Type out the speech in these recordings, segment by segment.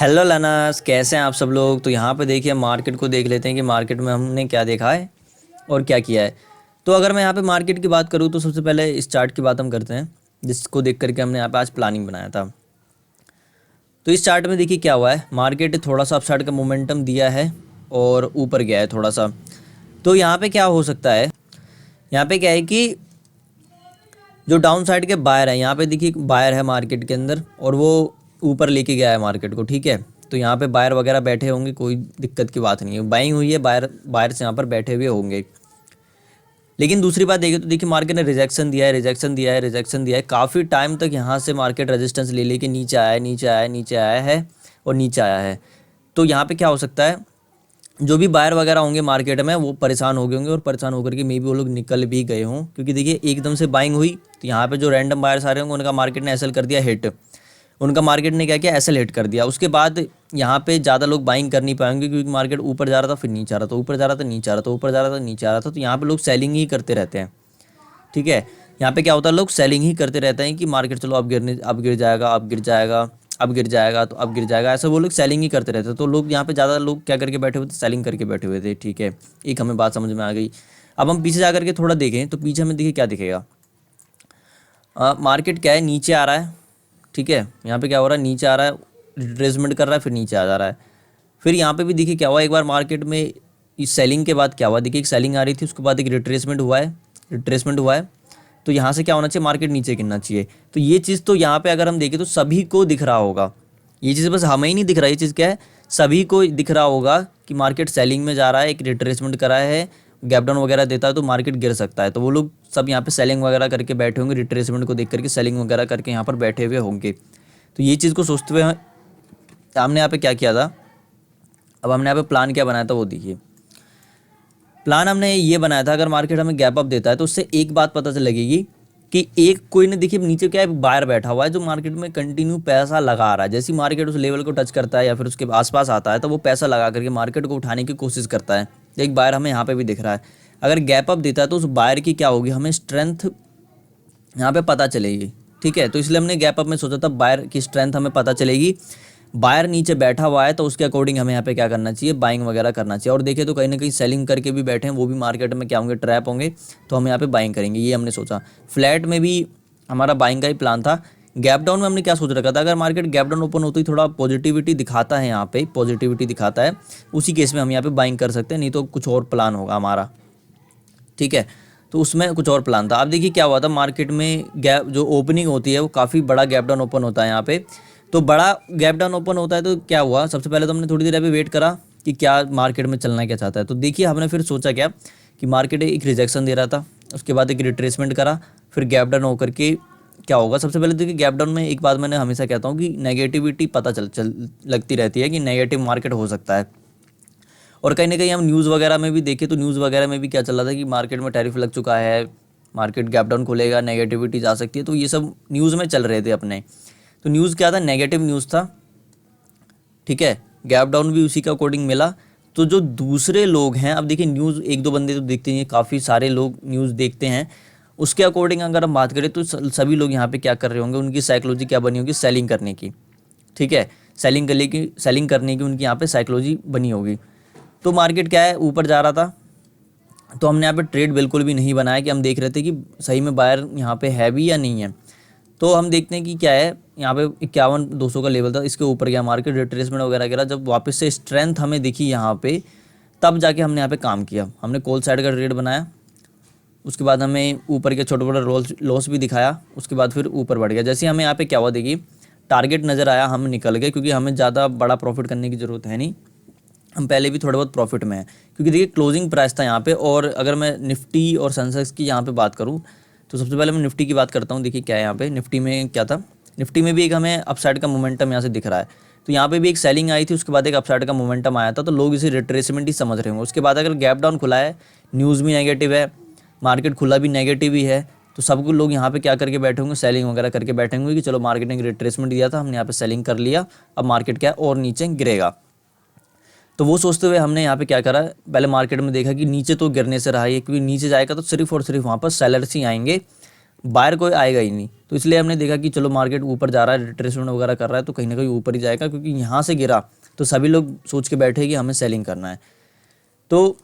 Hello लनास, कैसे हैं आप सब लोग। तो यहाँ पे देखिए मार्केट को देख लेते हैं कि मार्केट में हमने क्या देखा है और क्या किया है। तो अगर मैं यहाँ पे मार्केट की बात करूँ तो सबसे पहले इस चार्ट की बात हम करते हैं, जिसको देख करके हमने यहाँ पे आज प्लानिंग बनाया था। तो इस चार्ट में देखिए क्या हुआ है, मार्केट थोड़ा सा अपसाइड का मोमेंटम दिया है और ऊपर गया है थोड़ा सा। तो यहाँ पे क्या हो सकता है, यहाँ पे क्या है कि जो डाउन साइड के बायर है, यहाँ पे देखिए बायर है मार्केट के अंदर और वो ऊपर लेके गया है मार्केट को। ठीक है, तो यहाँ पे बायर वगैरह बैठे होंगे, कोई दिक्कत की बात नहीं है, बाइंग हुई है, बायर्स यहाँ पर बैठे हुए होंगे। लेकिन दूसरी बात देखिए तो देखिए मार्केट ने रिजेक्शन दिया है, रिजेक्शन दिया है, रिजेक्शन दिया है। काफ़ी टाइम तक यहाँ से मार्केट रेजिस्टेंस ले लेके नीचे आया है, नीचे आया है, नीचे आया है और नीचे आया है। तो यहाँ पे क्या हो सकता है, जो भी बायर वगैरह होंगे मार्केट में वो परेशान हो गए होंगे और परेशान होकर के मे भी वो लोग निकल भी गए हों, क्योंकि देखिए एकदम से बाइंग हुई तो यहाँ पे जो रैंडम बायर्स आ रहे होंगे उनका मार्केट ने एसएल कर दिया हिट, उनका मार्केट ने क्या किया एसएल हिट कर दिया। उसके बाद यहाँ पे ज़्यादा लोग बाइंग कर नहीं पाएंगे, क्योंकि मार्केट ऊपर जा रहा था फिर नीचे आ रहा था, ऊपर जा रहा था नीचे आ रहा था, ऊपर जा रहा था नीचे आ रहा था। तो यहाँ पे लोग सेलिंग ही करते रहते हैं। ठीक है, यहाँ पे क्या होता है, लोग सेलिंग ही करते रहते हैं कि मार्केट चलो अब गिर जाएगा, अब गिर जाएगा, अब गिर जाएगा, तो अब गिर जाएगा, ऐसा वो लोग सेलिंग ही करते रहते हैं। तो लोग यहाँ पे ज़्यादा लोग क्या करके बैठे हुए थे, सेलिंग करके बैठे हुए थे। ठीक है, एक हमें बात समझ में आ गई। अब हम पीछे जा करके थोड़ा देखें तो पीछे हमें देखिए क्या दिखेगा। मार्केट क्या है, नीचे आ रहा है। ठीक है, यहाँ पे क्या हो रहा है, नीचे आ रहा है, रिट्रेसमेंट कर रहा है, फिर नीचे आ जा रहा है। फिर यहाँ पे भी देखिए क्या हुआ, एक बार मार्केट में इस सेलिंग के बाद क्या हुआ, देखिए एक सेलिंग आ रही थी, उसके बाद एक रिट्रेसमेंट हुआ है, रिट्रेसमेंट हुआ है। तो यहाँ से क्या होना चाहिए, मार्केट नीचे गिरना चाहिए। तो ये चीज़ तो यहाँ पे अगर हम देखें तो सभी को दिख रहा होगा। ये चीज़ बस हमें ही नहीं दिख रहा, ये चीज़ क्या है, सभी को दिख रहा होगा कि मार्केट सेलिंग में जा रहा है, एक रिट्रेसमेंट करा है, गैप डाउन वगैरह देता है तो मार्केट गिर सकता है। तो वो लोग सब यहाँ पे सेलिंग वगैरह करके बैठे होंगे, रिट्रेसमेंट को देख करके सेलिंग वगैरह करके यहाँ पर बैठे हुए होंगे। तो ये चीज़ को सोचते हुए हमने यहाँ पे क्या किया था, अब हमने यहाँ पे प्लान क्या बनाया था वो देखिए। प्लान हमने ये बनाया था, अगर मार्केट हमें गैप अप देता है तो उससे एक बात पता चल लगेगी कि एक कोई ने देखिए नीचे क्या है, बायर बैठा हुआ है जो मार्केट में कंटिन्यू पैसा लगा रहा है। जैसे मार्केट उस लेवल को टच करता है या फिर उसके आसपास आता है तो वो पैसा लगा करके मार्केट को उठाने की कोशिश करता है। एक बायर हमें यहाँ पे भी दिख रहा है। अगर गैप अप देता है तो उस बायर की क्या होगी, हमें स्ट्रेंथ यहाँ पे पता चलेगी। ठीक है, तो इसलिए हमने गैप अप में सोचा था बायर की स्ट्रेंथ हमें पता चलेगी। बायर नीचे बैठा हुआ है तो उसके अकॉर्डिंग हमें यहाँ पे क्या करना चाहिए, बाइंग वगैरह करना चाहिए। और देखिए तो कहीं ना कहीं सेलिंग करके भी बैठे हैं, वो भी मार्केट में क्या होंगे, ट्रैप होंगे, तो हम यहाँ पे बाइंग करेंगे, ये हमने सोचा। फ्लैट में भी हमारा बाइंग का ही प्लान था। गैप डाउन में हमने क्या सोच रखा था, अगर मार्केट गैप डाउन ओपन होती थोड़ा पॉजिटिविटी दिखाता है, यहाँ पे पॉजिटिविटी दिखाता है, उसी केस में हम यहाँ पे बाइंग कर सकते हैं, नहीं तो कुछ और प्लान होगा हमारा। ठीक है, तो उसमें कुछ और प्लान था। अब देखिए क्या हुआ था, मार्केट में गैप जो ओपनिंग होती है वो काफ़ी बड़ा गैप डाउन ओपन होता है यहाँ पे। तो बड़ा गैप डाउन ओपन होता है तो क्या हुआ, सबसे पहले तो हमने थोड़ी देर अभी वेट करा कि क्या मार्केट में चलना क्या चाहता है। तो देखिए हमने फिर सोचा क्या कि मार्केट एक रिजेक्शन दे रहा था, उसके बाद एक रिट्रेसमेंट करा, फिर गैप डाउन होकर के क्या होगा। सबसे पहले देखिए गैप डाउन में एक बात मैंने हमेशा कहता हूँ कि नेगेटिविटी पता चल लगती रहती है कि नेगेटिव मार्केट हो सकता है। और कहीं ना कहीं हम न्यूज़ वगैरह में भी देखें तो न्यूज़ वगैरह में भी क्या चल रहा था कि मार्केट में टैरिफ लग चुका है, मार्केट गैप डाउन खुलेगा, नेगेटिविटी जा सकती है, तो ये सब न्यूज़ में चल रहे थे अपने। तो न्यूज़ क्या था, नेगेटिव न्यूज़ था। ठीक है, गैप डाउन भी उसी के अकॉर्डिंग मिला। तो जो दूसरे लोग हैं, अब देखिए न्यूज़ एक दो बंदे तो देखते हैं, काफ़ी सारे लोग न्यूज़ देखते हैं, उसके अकॉर्डिंग अगर हम बात करें तो सभी लोग यहाँ पे क्या कर रहे होंगे, उनकी साइकोलॉजी क्या बनी होगी, सेलिंग करने की। ठीक है, सेलिंग करने की उनकी यहाँ पे साइकोलॉजी बनी होगी। तो मार्केट क्या है, ऊपर जा रहा था, तो हमने यहाँ पे ट्रेड बिल्कुल भी नहीं बनाया कि हम देख रहे थे कि सही में बायर यहाँ पे है भी या नहीं है। तो हम देखते हैं कि क्या है, यहाँ पे 51,200 का लेवल था, इसके ऊपर गया मार्केट, रिट्रेसमेंट वगैरह गिरा, जब वापस से स्ट्रेंथ हमें दिखी यहाँ पे, तब जाके हमने यहाँ पे काम किया। हमने कॉल साइड का ट्रेड बनाया, उसके बाद हमें ऊपर के छोटे बड़े लॉस भी दिखाया, उसके बाद फिर ऊपर बढ़ गया। जैसे हमें यहाँ पे क्या हुआ, देखिए टारगेट नज़र आया, हम निकल गए, क्योंकि हमें ज़्यादा बड़ा प्रॉफिट करने की ज़रूरत है नहीं, हम पहले भी थोड़े बहुत प्रॉफिट में हैं। क्योंकि देखिए क्लोजिंग प्राइस था यहाँ पे। और अगर मैं निफ्टी और सेंसेक्स की यहाँ पे बात करूँ तो सबसे पहले मैं निफ्टी की बात करता हूँ। देखिए क्या है यहाँ पे, निफ्टी में क्या था, निफ्टी में भी एक हमें अपसाइड का मोमेंटम यहाँ से दिख रहा है। तो यहाँ पे भी एक सेलिंग आई थी, उसके बाद एक अपसाइड का मोमेंटम आया था, तो लोग इसे रिट्रेसमेंट ही समझ रहे होंगे। उसके बाद अगर गैप डाउन खुला है, न्यूज़ भी नेगेटिव है, मार्केट खुला भी नेगेटिव ही है, तो सबको लोग यहाँ पे क्या करके बैठे होंगे, सेलिंग वगैरह करके बैठे होंगे कि चलो मार्केट ने रिट्रेसमेंट दिया था, हमने यहाँ पे सेलिंग कर लिया, अब मार्केट क्या है और नीचे गिरेगा। तो वो सोचते हुए हमने यहाँ पे क्या करा, पहले मार्केट में देखा कि नीचे तो गिरने से रहा है, क्योंकि नीचे जाएगा तो सिर्फ और सिर्फ वहाँ पर सेलर्स ही आएंगे, बाहर कोई आएगा ही नहीं। तो इसलिए हमने देखा कि चलो मार्केट ऊपर जा रहा है, रिट्रेसमेंट वगैरह कर रहा है, तो कहीं ना कहीं ऊपर ही जाएगा, क्योंकि यहाँ से गिरा तो सभी लोग सोच के बैठे कि हमें सेलिंग करना है। तो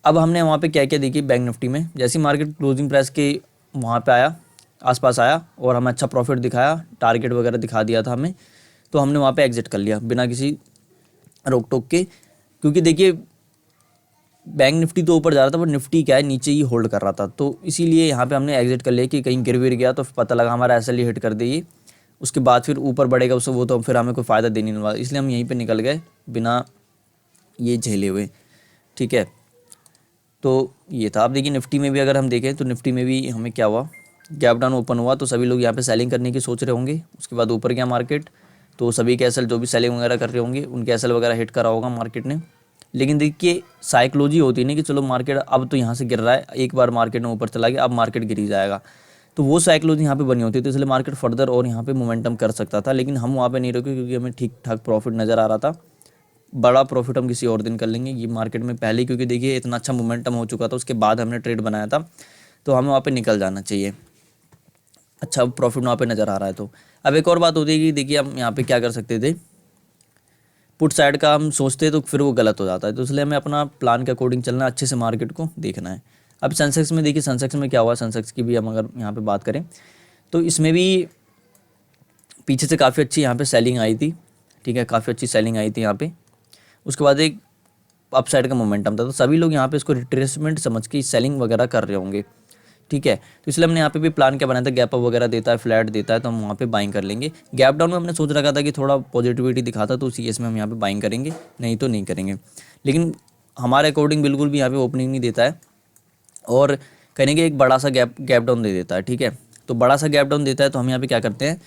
अब हमने वहाँ पे क्या क्या देखी, बैंक निफ्टी में जैसे मार्केट क्लोजिंग प्राइस के वहाँ पे आया, आसपास आया और हमें अच्छा प्रॉफिट दिखाया, टारगेट वगैरह दिखा दिया था हमें, तो हमने वहाँ पे एग्जिट कर लिया बिना किसी रोक टोक के। क्योंकि देखिए बैंक निफ्टी तो ऊपर जा रहा था पर निफ्टी क्या है नीचे ही होल्ड कर रहा था, तो इसीलिए यहाँ पे हमने एग्जिट कर लिया कि कहीं गिर विर गया तो पता लगा हमारा एसएल हिट कर देगी, उसके बाद फिर ऊपर बढ़ेगा उससे वो तो फिर हमें कोई फ़ायदा देने नहीं वाला, इसलिए हम यहीं पे निकल गए बिना ये झेले हुए। ठीक है, तो ये था। अब देखिए निफ्टी में भी अगर हम देखें तो निफ्टी में भी हमें क्या हुआ, गैप डाउन ओपन हुआ तो सभी लोग यहाँ पे सेलिंग करने की सोच रहे होंगे, उसके बाद ऊपर गया मार्केट, तो सभी के एसएल जो भी सेलिंग वगैरह कर रहे होंगे उनके एसएल वगैरह हिट करा होगा मार्केट ने। लेकिन देखिए साइकोलॉजी होती है ना कि चलो मार्केट अब तो यहाँ से गिर रहा है, एक बार मार्केट में ऊपर चला गया अब मार्केट गिर ही जाएगा, तो वो साइकोलॉजी यहाँ पे बनी होती है, तो इसलिए मार्केट फर्दर और यहाँ पे मोमेंटम कर सकता था, लेकिन हम वहाँ पे नहीं रुके क्योंकि हमें ठीक ठाक प्रॉफिट नज़र आ रहा था। बड़ा प्रॉफिट हम किसी और दिन कर लेंगे, ये मार्केट में पहले क्योंकि देखिए इतना अच्छा मोमेंटम हो चुका था, उसके बाद हमने ट्रेड बनाया था, तो हमें वहाँ पे निकल जाना चाहिए, अच्छा प्रॉफिट वहाँ पे नज़र आ रहा है। तो अब एक और बात होती है कि देखिए हम यहाँ पे क्या कर सकते थे, पुट साइड का हम सोचते तो फिर वो गलत हो जाता है, तो इसलिए हमें अपना प्लान के अकॉर्डिंग चलना है, अच्छे से मार्केट को देखना है। अब सेंसेक्स में देखिए, सेंसेक्स में क्या हुआ, सेंसेक्स की भी हम अगर यहाँ पे बात करें तो इसमें भी पीछे से काफ़ी अच्छी यहाँ पे सेलिंग आई थी। ठीक है, काफ़ी अच्छी सेलिंग आई थी यहाँ पे, उसके बाद एक अपसाइड का मोमेंटम था, तो सभी लोग यहाँ पे इसको रिट्रेसमेंट समझ के सेलिंग वगैरह कर रहे होंगे। ठीक है, तो इसलिए हमने यहाँ पे भी प्लान क्या बनाया था, गैप अप वगैरह देता है, फ्लैट देता है तो हम वहाँ पे बाइंग कर लेंगे। गैप डाउन में हमने सोच रखा था कि थोड़ा पॉजिटिविटी दिखाता तो उसी केस में हम यहाँ पे बाइंग करेंगे, नहीं तो नहीं करेंगे। लेकिन हमारे अकॉर्डिंग बिल्कुल भी यहाँ पे ओपनिंग नहीं देता है और कहने के एक बड़ा सा गैप डाउन दे देता है। ठीक है, तो बड़ा सा गैप डाउन देता है तो हम यहाँ पे क्या करते हैं,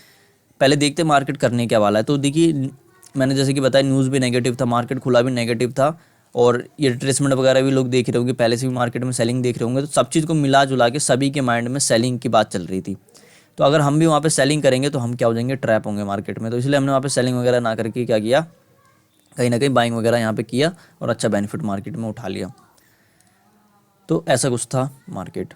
पहले देखते हैं मार्केट करने क्या वाला है। तो देखिए मैंने जैसे कि बताया न्यूज़ भी नेगेटिव था, मार्केट खुला भी नेगेटिव था और ये रिट्रेसमेंट वगैरह भी लोग देख रहे होंगे, पहले से भी मार्केट में सेलिंग देख रहे होंगे, तो सब चीज़ को मिला जुला के सभी के माइंड में सेलिंग की बात चल रही थी। तो अगर हम भी वहाँ पे सेलिंग करेंगे तो हम क्या हो जाएंगे, ट्रैप होंगे मार्केट में, तो इसलिए हमने वहाँ पे सेलिंग वगैरह ना करके क्या किया, कहीं ना कहीं बाइंग वगैरह यहाँ पे किया और अच्छा बेनिफिट मार्केट में उठा लिया। तो ऐसा कुछ था मार्केट।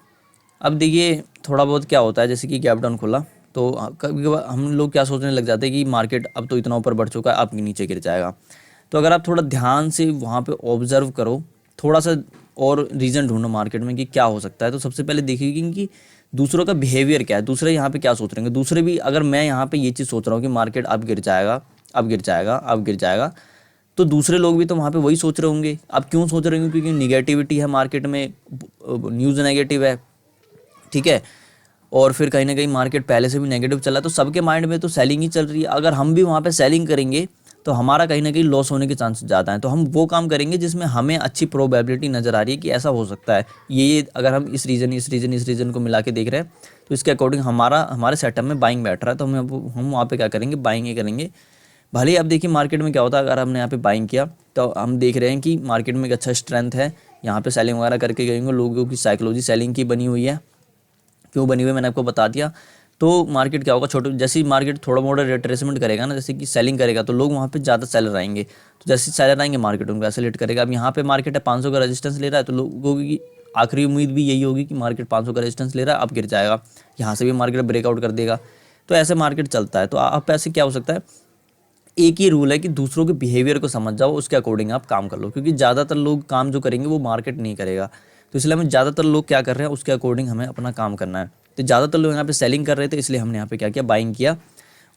अब देखिए थोड़ा बहुत क्या होता है, जैसे कि गैप डाउन खुला तो कभी कभी हम लोग क्या सोचने लग जाते हैं कि मार्केट अब तो इतना ऊपर बढ़ चुका है, अब नीचे गिर जाएगा। तो अगर आप थोड़ा ध्यान से वहाँ पे ऑब्जर्व करो, थोड़ा सा और रीज़न ढूंढो मार्केट में कि क्या हो सकता है, तो सबसे पहले देखिए कि दूसरों का बिहेवियर क्या है, दूसरे यहाँ पे क्या सोच रहे हैं। दूसरे भी, अगर मैं यहाँ पे ये चीज़ सोच रहा हूँ कि मार्केट अब गिर जाएगा, अब गिर जाएगा, अब गिर जाएगा, तो दूसरे लोग भी तो वहाँ पे वही सोच रहे होंगे। अब क्यों सोच रहे होंगे, क्योंकि निगेटिविटी है मार्केट में, न्यूज़ नेगेटिव है। ठीक है, और फिर कहीं ना कहीं मार्केट पहले से भी नेगेटिव चला, तो सबके माइंड में तो सेलिंग ही चल रही है। अगर हम भी वहाँ पे सेलिंग करेंगे तो हमारा कहीं ना कहीं लॉस होने के चांसेस ज़्यादा हैं। तो हम वो काम करेंगे जिसमें हमें अच्छी प्रोबेबिलिटी नज़र आ रही है कि ऐसा हो सकता है, ये अगर हम इस रीजन को मिला के देख रहे हैं तो इसके अकॉर्डिंग हमारे सेटअप में बाइंग बैठ रहा है, तो हम वहाँ पे क्या करेंगे, बाइंग ही करेंगे। भले ही अब देखिए मार्केट में क्या होता है, अगर हमने यहाँ पे बाइंग किया तो हम देख रहे हैं कि मार्केट में एक अच्छा स्ट्रेंथ है, यहाँ पे सेलिंग वगैरह करके गएंगे, लोगों की साइकोलॉजी सेलिंग की बनी हुई है। क्यों बनी हुई है मैंने आपको बता दिया। तो मार्केट क्या होगा, छोटे जैसे ही मार्केट थोड़ा मोड़ा रिट्रेसमेंट करेगा ना, जैसे कि सेलिंग करेगा तो लोग वहाँ पे ज़्यादा सेलर आएंगे, तो जैसे सेलर आएंगे मार्केट उनको एसेलेरेट करेगा। अब यहाँ पे मार्केट है 500 का रेजिस्टेंस ले रहा है, तो लोगों की आखिरी उम्मीद भी यही होगी कि मार्केट 500 का रेजिस्टेंस ले रहा है, अब गिर जाएगा, यहाँ से भी मार्केट ब्रेकआउट कर देगा। तो ऐसे मार्केट चलता है। तो आप ऐसे क्या हो सकता है, एक ही रूल है कि दूसरों के बिहेवियर को समझ जाओ, उसके अकॉर्डिंग आप काम कर लो, क्योंकि ज़्यादातर लोग काम जो करेंगे वो मार्केट नहीं करेगा। तो इसलिए हमें ज़्यादातर लोग क्या कर रहे हैं उसके अकॉर्डिंग हमें अपना काम करना है। तो ज़्यादातर लोग यहाँ पे सेलिंग कर रहे थे, इसलिए हमने यहाँ पे क्या किया, बाइंग किया,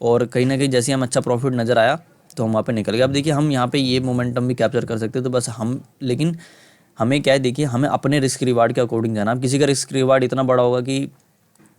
और कहीं ना कहीं जैसे हम अच्छा प्रॉफिट नज़र आया तो हम वहाँ पे निकल गए। अब देखिए हम यहाँ पे ये मोमेंटम भी कैप्चर कर सकते हैं, तो बस हम, लेकिन हमें क्या है, देखिए हमें अपने रिस्क रिवार्ड के अकॉर्डिंग जाना। अब किसी का रिस्क रिवार्ड इतना बड़ा होगा कि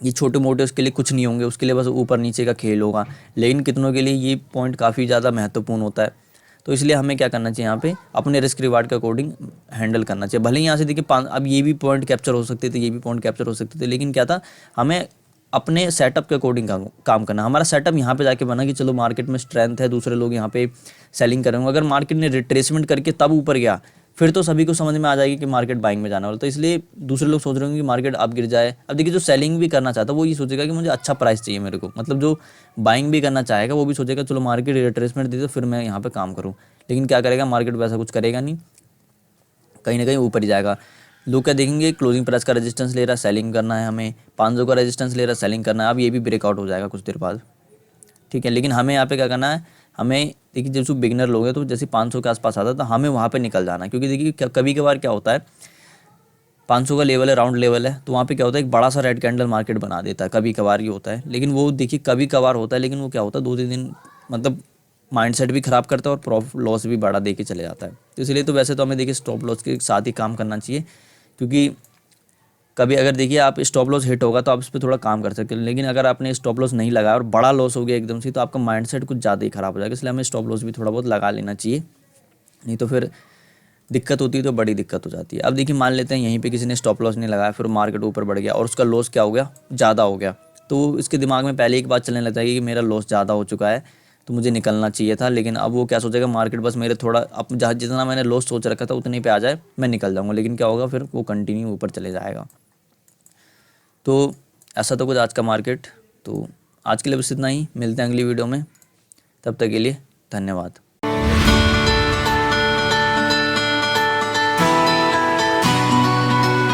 ये छोटे मोटे उसके लिए कुछ नहीं होंगे, उसके लिए बस ऊपर नीचे का खेल होगा, लेकिन कितनों के लिए ये पॉइंट काफ़ी ज़्यादा महत्वपूर्ण होता है। तो इसलिए हमें क्या करना चाहिए, यहाँ पे अपने रिस्क रिवार्ड के अकॉर्डिंग हैंडल करना चाहिए। भले ही यहाँ से देखिए अब ये भी पॉइंट कैप्चर हो सकते थे, ये भी पॉइंट कैप्चर हो सकते थे, लेकिन क्या था, हमें अपने सेटअप के अकॉर्डिंग काम करना। हमारा सेटअप यहाँ पे जाके बना कि चलो मार्केट में स्ट्रेंथ है, दूसरे लोग यहाँ पे सेलिंग करेंगे, अगर मार्केट ने रिट्रेसमेंट करके तब ऊपर गया फिर तो सभी को समझ में आ जाएगी कि मार्केट बाइंग में जाने वाला। तो इसलिए दूसरे लोग सोच रहे होंगे कि मार्केट अब गिर जाए। अब देखिए जो सेलिंग भी करना चाहता है वो ये सोचेगा कि मुझे अच्छा प्राइस चाहिए मेरे को, मतलब जो बाइंग भी करना चाहेगा वो भी सोचेगा चलो मार्केट रिट्रेसमेंट दे दो फिर मैं यहाँ पे काम करूँ। लेकिन क्या करेगा, मार्केट वैसा कुछ करेगा नहीं, कहीं ना कहीं ऊपर ही जाएगा। लोग क्या देखेंगे, क्लोजिंग प्राइस का रेजिस्टेंस ले रहा है, सेलिंग करना है हमें, 500 का रेजिस्टेंस ले रहा है, सेलिंग करना है, अब ये भी ब्रेकआउट हो जाएगा कुछ देर बाद, ठीक है। लेकिन हमें यहाँ पे क्या करना है, हमें देखिए जब बिगिनर लोग हैं तो जैसे 500 के आसपास आता है तो हमें वहाँ पे निकल जाना है, क्योंकि देखिए कभी कभार क्या होता है, 500 का लेवल है, राउंड लेवल है, तो वहाँ पे क्या होता है, एक बड़ा सा रेड कैंडल मार्केट बना देता है, कभी कभार ये होता है। लेकिन वो देखिए कभी कभार होता है, लेकिन वो क्या होता है 2-3 दिन मतलब माइंडसेट भी ख़राब करता है और प्रॉफिट लॉस भी बड़ा दे के चले जाता है। तो इसलिए तो वैसे तो हमें देखिए स्टॉप लॉस के साथ ही काम करना चाहिए, क्योंकि कभी अगर देखिए आप स्टॉप लॉस हिट होगा तो आप इस पर थोड़ा काम कर सकते हो, लेकिन अगर आपने स्टॉप लॉस नहीं लगाया और बड़ा लॉस हो गया एकदम से, तो आपका माइंडसेट कुछ ज़्यादा ही ख़राब हो जाएगा। इसलिए हमें स्टॉप लॉस भी थोड़ा बहुत लगा लेना चाहिए, नहीं तो फिर दिक्कत होती है, तो बड़ी दिक्कत हो जाती है। अब देखिए मान लेते हैं यहीं पे किसी ने स्टॉप लॉस नहीं लगाया, फिर मार्केट ऊपर बढ़ गया और उसका लॉस क्या हो गया, ज़्यादा हो गया, तो इसके दिमाग में पहले एक बात चलने लगता है कि मेरा लॉस ज़्यादा हो चुका है, तो मुझे निकलना चाहिए था। लेकिन अब वो क्या सोचेगा, मार्केट बस मेरे थोड़ा अब जहाँ जितना मैंने लॉस सोच रखा था उतने पे आ जाए, मैं निकल जाऊँगा, लेकिन क्या होगा फिर वो कंटिन्यू ऊपर चले जाएगा। तो ऐसा तो कुछ आज का मार्केट। तो आज के लिए बस इतना ही, मिलते हैं अगली वीडियो में, तब तक के लिए धन्यवाद।